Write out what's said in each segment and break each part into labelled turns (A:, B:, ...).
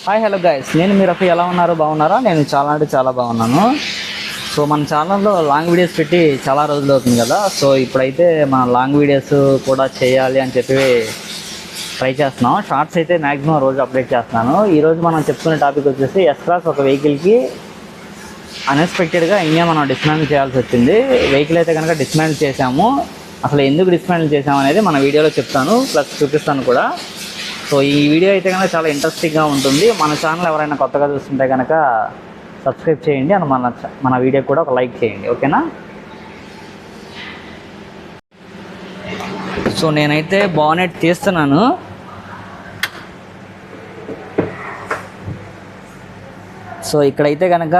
A: Hi hello guys, నేను మీ రఫీ. ఎలా ఉన్నారు? బాగున్నారా? నేను చాలా అంటే చాలా బాగున్నాను. సో మన ఛానల్లో లాంగ్ వీడియోస్ పెట్టి చాలా రోజులు అవుతుంది కదా. సో ఇప్పుడైతే మన లాంగ్ వీడియోస్ కూడా చేయాలి అని చెప్పి ట్రై చేస్తున్నాం. షార్ట్స్ అయితే మ్యాక్సిమం రోజు అప్డేట్ చేస్తున్నాను. ఈరోజు మనం చెప్పుకునే టాపిక్ వచ్చేసి S-Class ఒక వెహికల్కి అన్ఎక్స్పెక్టెడ్గా ఇంజన్ మనం డిస్మాంటిల్ చేయాల్సి వచ్చింది. వెహికల్ అయితే కనుక డిస్మాంటిల్ చేసాము. అసలు ఎందుకు డిస్మాంటిల్ చేసాము అనేది మన వీడియోలో చెప్తాను, ప్లస్ చూపిస్తాను కూడా. సో ఈ వీడియో అయితే కనుక చాలా ఇంట్రెస్టింగ్గా ఉంటుంది. మన ఛానల్ ఎవరైనా కొత్తగా చూస్తుంటే కనుక సబ్స్క్రైబ్ చేయండి అండ్ మన వీడియో కూడా ఒక లైక్ చేయండి, ఓకేనా? సో నేనైతే బానెట్ తీస్తున్నాను. సో ఇక్కడైతే కనుక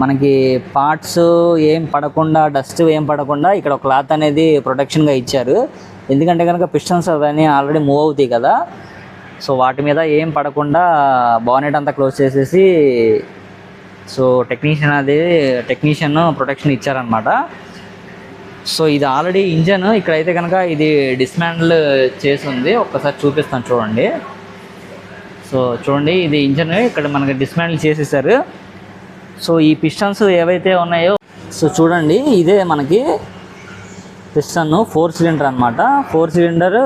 A: మనకి పార్ట్స్ ఏం పడకుండా, డస్ట్ ఏం పడకుండా ఇక్కడ ఒక క్లాత్ అనేది ప్రొటెక్షన్గా ఇచ్చారు. ఎందుకంటే కనుక పిస్టన్స్ అవన్నీ ఆల్రెడీ మూవ్ అవుతాయి కదా. సో వాటి మీద ఏం పడకుండా బానెట్ అంతా క్లోజ్ చేసేసి సో టెక్నీషియన్ ప్రొటెక్షన్ ఇచ్చారనమాట. సో ఇది ఆల్రెడీ ఇంజన్ ఇక్కడైతే కనుక ఇది డిస్మాంటిల్ చేసి ఉంది. ఒక్కసారి చూపిస్తాను చూడండి. సో చూడండి, ఇది ఇంజన్ ఇక్కడ మనకి డిస్మాంటిల్ చేసేసారు. సో ఈ పిస్టన్స్ ఏవైతే ఉన్నాయో సో చూడండి, ఇదే మనకి పిస్టన్ 4 సిలిండర్ అనమాట. 4 cylinder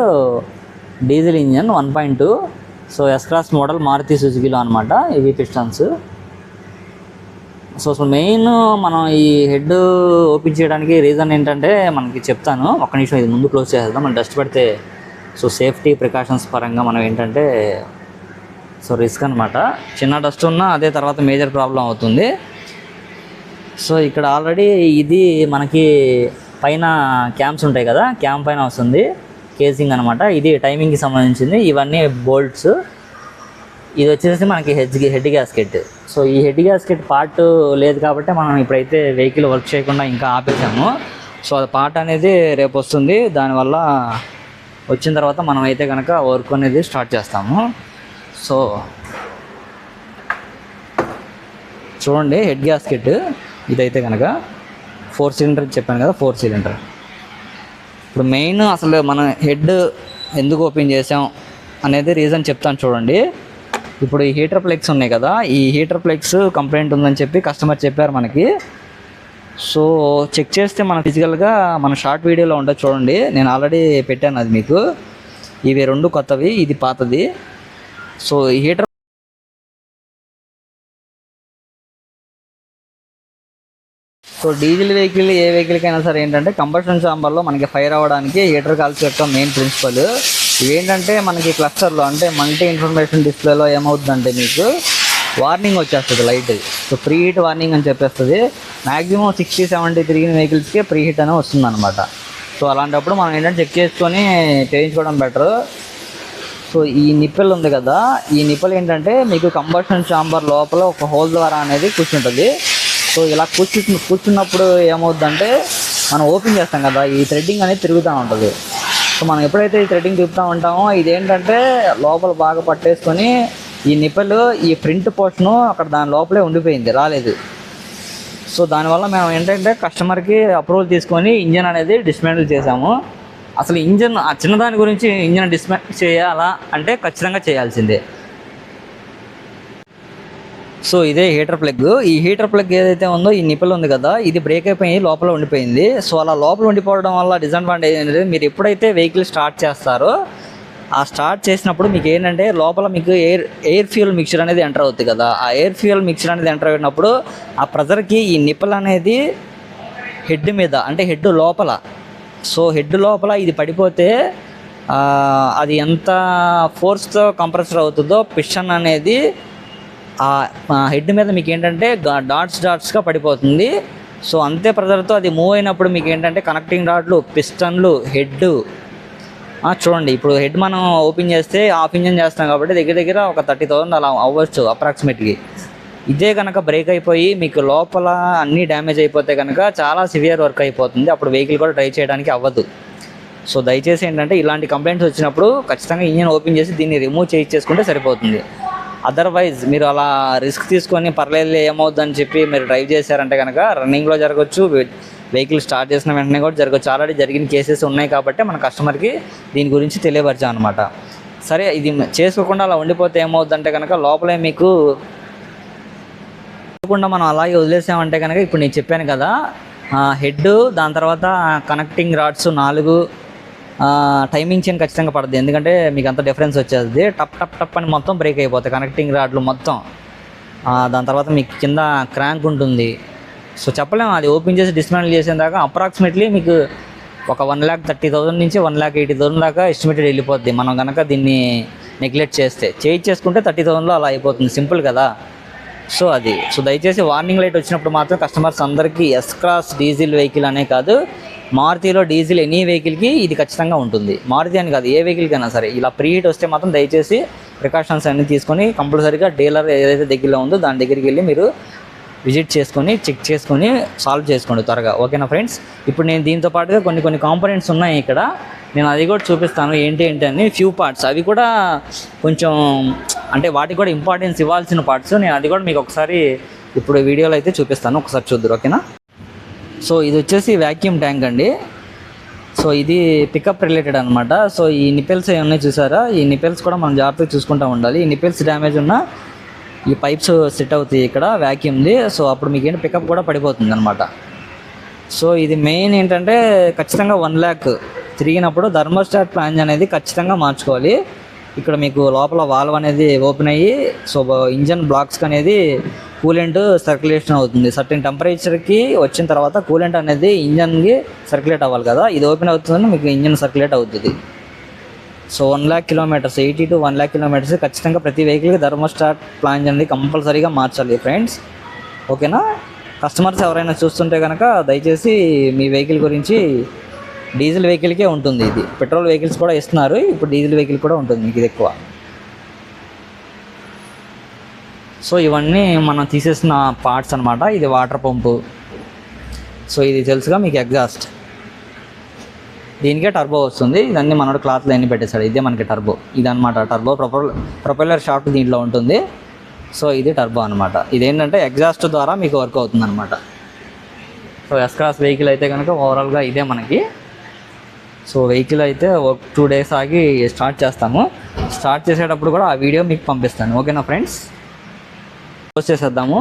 A: diesel engine 1.2. So S-Class model Maruti సుజుకిలో అనమాట ఇవి పిస్టన్స్. సో అసలు మెయిన్ మనం ఈ హెడ్ ఓపెన్ చేయడానికి రీజన్ ఏంటంటే మనకి చెప్తాను. ఒక్క నిమిషం, ఇది ముందు క్లోజ్ చేసేద్దాం. మనం డస్ట్ పడితే సో సేఫ్టీ ప్రికాషన్స్ పరంగా మనం ఏంటంటే సో రిస్క్ అనమాట. చిన్న డస్ట్ ఉన్నా అదే తర్వాత మేజర్ ప్రాబ్లం అవుతుంది. సో ఇక్కడ ఆల్రెడీ ఇది మనకి పైన క్యామ్స్ ఉంటాయి కదా, క్యామ్ పైన వస్తుంది కేసింగ్ అనమాట. ఇది టైమింగ్కి సంబంధించింది. ఇవన్నీ బోల్ట్స్. ఇది వచ్చేసి మనకి హెడ్ గ్యాస్కెట్. సో ఈ హెడ్ గ్యాస్కెట్ పార్ట్ లేదు కాబట్టి మనం ఇప్పుడైతే వెహికల్ వర్క్ చేయకుండా ఇంకా ఆపేసాము. సో అది పార్ట్ అనేది రేపు వస్తుంది. దానివల్ల వచ్చిన తర్వాత మనం అయితే కనుక వర్క్ అనేది స్టార్ట్ చేస్తాము. సో చూడండి, హెడ్ గ్యాస్కెట్ ఇదైతే కనుక 4 సిలిండర్ చెప్పాను కదా, 4 సిలిండర్. ఇప్పుడు మెయిన్ అసలు మన హెడ్ ఎందుకు ఓపెన్ చేసాం అనేది రీజన్ చెప్తాను చూడండి. ఇప్పుడు ఈ హీటర్ ప్లగ్స్ ఉన్నాయి కదా, ఈ హీటర్ ప్లగ్స్ కంప్లైంట్ ఉందని చెప్పి కస్టమర్ చెప్పారు మనకి. సో చెక్ చేస్తే మన ఫిజికల్గా మన షార్ట్ వీడియోలో ఉండదు చూడండి. నేను ఆల్రెడీ పెట్టాను అది మీకు. ఇవి 2 కొత్తవి, ఇది పాతది. సో ఈ హీటర్ సో డీజిల్ వెహికల్ ఏ వెహికల్కైనా సరే ఏంటంటే కంబషన్ ఛాంబర్లో మనకి ఫైర్ అవ్వడానికి హీటర్ కాల్స్ యొక్క మెయిన్ ప్రిన్సిపల్. ఇవేంటంటే మనకి క్లస్టర్లో అంటే మల్టీ ఇన్ఫర్మేషన్ డిస్ప్లేలో ఏమవుతుందంటే మీకు వార్నింగ్ వచ్చేస్తుంది light. So pre heat warning అని చెప్పేస్తుంది. మ్యాక్సిమం 60-70 తిరిగిన వెహికల్స్కే ప్రీ హీట్ అనేది వస్తుంది అనమాట. సో అలాంటప్పుడు మనం ఏంటంటే చెక్ చేసుకొని చేయించుకోవడం బెటర్. సో ఈ నిప్పెల్ ఉంది కదా, ఈ నిప్పెల్ ఏంటంటే మీకు కంబషన్ ఛాంబర్ లోపల ఒక హోల్ ద్వారా అనేది కూర్చుంటుంది. సో ఇలా కూర్చున్నప్పుడు ఏమవుతుందంటే మనం ఓపెన్ చేస్తాం కదా, ఈ థ్రెడ్డింగ్ అనేది తిరుగుతూ ఉంటుంది. సో మనం ఎప్పుడైతే ఈ థ్రెడ్డింగ్ తిప్పుతూ ఉంటామో ఇదేంటంటే లోపల బాగా పట్టేసుకొని ఈ నిప్పెల్ ఈ ప్రింట్ పోర్షను అక్కడ దాని లోపలే ఉండిపోయింది, రాలేదు. సో దానివల్ల మేము ఏంటంటే కస్టమర్కి అప్రూవల్ తీసుకొని ఇంజన్ అనేది డిస్మాంటిల్ చేసాము. అసలు ఇంజన్ ఆ చిన్నదాని గురించి ఇంజన్ డిస్మాంటిల్ చేయాలా అంటే ఖచ్చితంగా చేయాల్సిందే. సో ఇదే హీటర్ ప్లగ్. ఈ హీటర్ ప్లగ్ ఏదైతే ఉందో ఈ నిప్పెల్ ఉంది కదా, ఇది బ్రేక్ అయిపోయి లోపల ఉండిపోయింది. సో అలా లోపల ఉండిపోవడం వల్ల డిసడ్వాంటేజ్ ఏంటంటే మీరు ఎప్పుడైతే వెహికల్ స్టార్ట్ చేస్తారో ఆ స్టార్ట్ చేసినప్పుడు మీకు ఏంటంటే లోపల మీకు ఎయిర్ ఫ్యూయల్ మిక్చర్ అనేది ఎంటర్ అవుతుంది కదా. ఆ ఎయిర్ ఫ్యూయల్ మిక్చర్ అనేది ఎంటర్ అయినప్పుడు ఆ ప్రెజర్కి ఈ నిప్పెల్ అనేది హెడ్ మీద అంటే హెడ్ లోపల, సో హెడ్ లోపల ఇది పడిపోతే అది ఎంత ఫోర్స్తో కంప్రెసర్ అవుతుందో పిస్టన్ అనేది ఆ హెడ్ మీద మీకు ఏంటంటే డాట్స్గా పడిపోతుంది. సో అంతే ప్రెజర్తో అది మూవ్ అయినప్పుడు మీకు ఏంటంటే కనెక్టింగ్ రాడ్లు, పిస్టన్లు, హెడ్ చూడండి. ఇప్పుడు హెడ్ మనం ఓపెన్ చేస్తే హాఫ్ ఇంజన్ చేస్తాం కాబట్టి దగ్గర దగ్గర ఒక 30,000 అలా అవ్వచ్చు అప్రాక్సిమేట్లీ. ఇదే కనుక బ్రేక్ అయిపోయి మీకు లోపల అన్నీ డ్యామేజ్ అయిపోతే కనుక చాలా సివియర్ వర్క్ అయిపోతుంది. అప్పుడు వెహికల్ కూడా డ్రైవ్ చేయడానికి అవ్వదు. సో దయచేసి ఏంటంటే ఇలాంటి కంప్లైంట్స్ వచ్చినప్పుడు ఖచ్చితంగా ఇంజన్ ఓపెన్ చేసి దీన్ని రిమూవ్ చేసుకుంటే సరిపోతుంది. అదర్వైజ్ మీరు అలా రిస్క్ తీసుకొని పర్లేదు ఏమవుద్దని చెప్పి మీరు డ్రైవ్ చేశారంటే కనుక రన్నింగ్లో జరగచ్చు, వెహికల్ స్టార్ట్ చేసిన వెంటనే కూడా జరగచ్చు. ఆల్రెడీ జరిగిన కేసెస్ ఉన్నాయి కాబట్టి మన కస్టమర్కి దీని గురించి తెలియపరిచాం అనమాట. సరే ఇది చేసుకోకుండా అలా ఉండిపోతే ఏమవుద్దంటే కనుక లోపలే మీకు మనం అలాగే వదిలేసామంటే కనుక ఇప్పుడు నేను చెప్పాను కదా హెడ్, దాని తర్వాత కనెక్టింగ్ రాడ్స్ 4, టైమింగ్ చైన్ ఖచ్చితంగా పడుతుంది, ఎందుకంటే మీకు అంత డిఫరెన్స్ వచ్చేది. టప్ టప్ టప్ అని మొత్తం బ్రేక్ అయిపోతాయి కనెక్టింగ్ రాడ్లు మొత్తం. దాని తర్వాత మీకు కింద క్రాంక్ ఉంటుంది. సో చెప్పలేము, అది ఓపెన్ చేసి డిస్మాంటిల్ చేసిన దాకా అప్రాక్సిమేట్లీ మీకు ఒక 1,30,000 నుంచి 1,80,000 దాకా ఎస్టిమేటెడ్ వెళ్ళిపోద్ది మనం కనుక దీన్ని నెగ్లెక్ట్ చేసుకుంటే 30,000లో అలా అయిపోతుంది. సింపుల్ కదా. సో అది. సో దయచేసి వార్నింగ్ లైట్ వచ్చినప్పుడు మాత్రం కస్టమర్స్ అందరికీ S-Cross డీజిల్ వెహికల్ అనే కాదు, మారుతిలో డీజిల్ ఎనీ వెహికల్కి ఇది ఖచ్చితంగా ఉంటుంది. మారుతి అని కాదు, ఏ వెహికల్కైనా సరే ఇలా ప్రీ హీట్ వస్తే మాత్రం దయచేసి ప్రికాషన్స్ అన్నీ తీసుకొని కంపల్సరీగా డీలర్ ఏదైతే దగ్గరలో ఉందో దాని దగ్గరికి వెళ్ళి మీరు విజిట్ చేసుకొని చెక్ చేసుకొని సాల్వ్ చేసుకోండి త్వరగా. ఓకేనా ఫ్రెండ్స్? ఇప్పుడు నేను దీంతో పాటుగా కొన్ని కాంపోనెంట్స్ ఉన్నాయి ఇక్కడ, నేను అది కూడా చూపిస్తాను ఏంటి అని. ఫ్యూ పార్ట్స్ అవి కూడా కొంచెం అంటే వాటికి కూడా ఇంపార్టెన్స్ ఇవ్వాల్సిన పార్ట్స్, నేను అది కూడా మీకు ఒకసారి ఇప్పుడు వీడియోలో అయితే చూపిస్తాను, ఒకసారి చూద్దరు. ఓకేనా? సో ఇది వచ్చేసి వ్యాక్యూమ్ ట్యాంక్ అండి. సో ఇది పికప్ రిలేటెడ్ అనమాట. సో ఈ నిపెల్స్ ఏమన్నా చూసారా, ఈ నిపెల్స్ కూడా మనం జాగ్రత్తగా చూసుకుంటూ ఉండాలి. ఈ నిపెల్స్ డ్యామేజ్ ఉన్న ఈ పైప్స్ సెట్ అవుతాయి ఇక్కడ వ్యాక్యూమ్ది. సో అప్పుడు మీకు ఏంటి పికప్ కూడా పడిపోతుంది అనమాట. సో ఇది మెయిన్ ఏంటంటే ఖచ్చితంగా 1 lakh తిరిగినప్పుడు థర్మోస్టాట్ ప్లాంజ్ అనేది ఖచ్చితంగా మార్చుకోవాలి. ఇక్కడ మీకు లోపల వాల్వ్ అనేది ఓపెన్ అయ్యి సో ఇంజన్ బ్లాక్స్కి అనేది కూలెంట్ సర్క్యులేషన్ అవుతుంది. సర్టెన్ టెంపరేచర్కి వచ్చిన తర్వాత కూలెంట్ అనేది ఇంజన్కి సర్క్యులేట్ అవ్వాలి కదా, ఇది ఓపెన్ అవుతుందని మీకు ఇంజన్ సర్క్యులేట్ అవుతుంది. So 1 lakh kilometers, 80 to 1 lakh kilometers ఖచ్చితంగా ప్రతి వెహికల్కి థర్మోస్టాట్ ప్లాంజ్ అనేది కంపల్సరీగా మార్చాలి ఫ్రెండ్స్. ఓకేనా? కస్టమర్స్ ఎవరైనా చూస్తుంటే కనుక దయచేసి మీ వెహికల్ గురించి, డీజిల్ వెహికల్కే ఉంటుంది ఇది, పెట్రోల్ వెహికల్స్ కూడా ఇస్తున్నారు, ఇప్పుడు డీజిల్ వెహికల్ కూడా ఉంటుంది మీకు ఇది ఎక్కువ. సో ఇవన్నీ మనం తీసేసిన పార్ట్స్ అనమాట. ఇది వాటర్ పంపు, సో ఇది తెలుసుగా మీకు ఎగ్జాస్ట్, దీనికే టర్బో వస్తుంది. ఇదన్నీ మనోడు క్లాత్లో ఎన్ని పెట్టేశాడు, ఇదే మనకి టర్బో. ఇది అనమాట టర్బో. ప్రొపెల్లర్ షాఫ్ట్ దీంట్లో ఉంటుంది. సో ఇది టర్బో అనమాట. ఇదేంటంటే ఎగ్జాస్ట్ ద్వారా మీకు వర్క్ అవుతుంది అనమాట. సో S-Cross వెహికల్ అయితే కనుక ఓవరాల్గా ఇదే మనకి. సో వెహికల్ అయితే 2 days ఆగి స్టార్ట్ చేస్తాము. స్టార్ట్ చేసేటప్పుడు కూడా ఆ వీడియో మీకు పంపిస్తాను. ఓకేనా ఫ్రెండ్స్? క్లోజ్ చేసేద్దాము.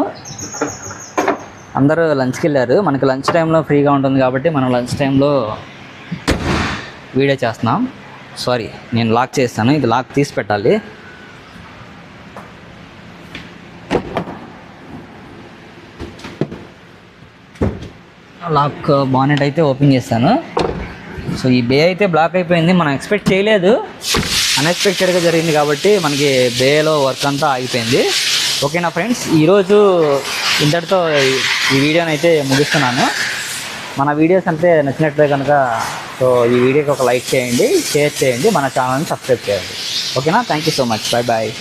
A: అందరూ లంచ్కి వెళ్ళారు, మనకి లంచ్ టైంలో ఫ్రీగా ఉంటుంది కాబట్టి మనం లంచ్ టైంలో వీడియో చేస్తున్నాం. సారీ, నేను లాక్ చేస్తాను, ఇది లాక్ తీసి పెట్టాలి. లాక్ బానెట్ అయితే ఓపెన్ చేస్తాను. సో ఈ బే అయితే బ్లాక్ అయిపోయింది, మనం ఎక్స్పెక్ట్ చేయలేదు, అన్ఎక్స్పెక్టెడ్గా జరిగింది కాబట్టి మనకి బేలో వర్క్ అంతా ఆగిపోయింది. ఓకేనా ఫ్రెండ్స్? ఈరోజు ఇంతటితో ఈ వీడియోని అయితే ముగిస్తున్నాను. మన వీడియోస్ అంతే నచ్చినట్లయితే కనుక సో ఈ వీడియోకి ఒక లైక్ చేయండి, షేర్ చేయండి, మన ఛానల్ని సబ్స్క్రైబ్ చేయండి. ఓకేనా? Thank you so much. Bye bye.